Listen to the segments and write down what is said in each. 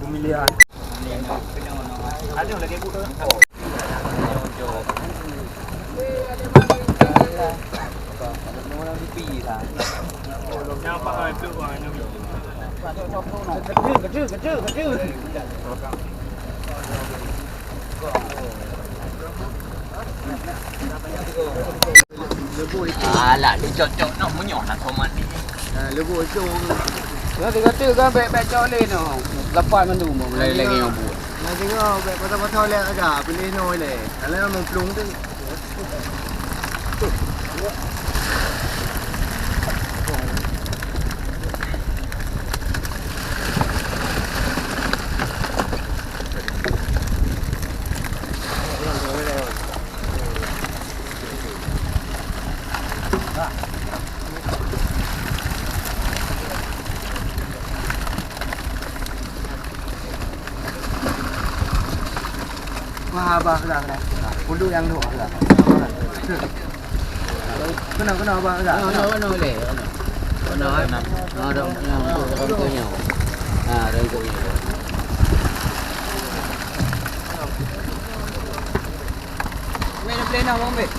Pemilihan. Ada lagi buku. Alah, dia cocok nak menyok nak tomat ni. Lebu itu. Dia kata kan baik-baik colin tu. Lepas mandu mau lagi yang buat. Nah tengok baik patah-patah lek agak pilih noi lek. Kalau mau plung tu. Wah, abah dah. Pulu yang tu dah. Kena abah dah. Kena boleh. Kena ada yang rengkunya. Rengkunya. Mana pleno mau ambil?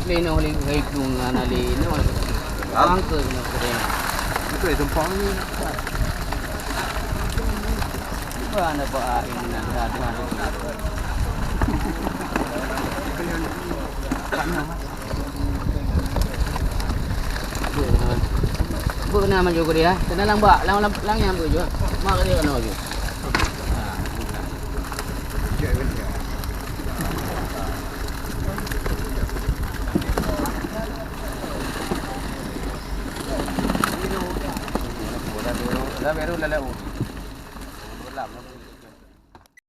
Pleno oleh gaibung anali ni. Angker ni kena. Itu tempang ni. Ana ba ini nak ada. Bu nama juga dia. Kena lang yang bu juga. Mak dia kena lagi. Dah baru lalu.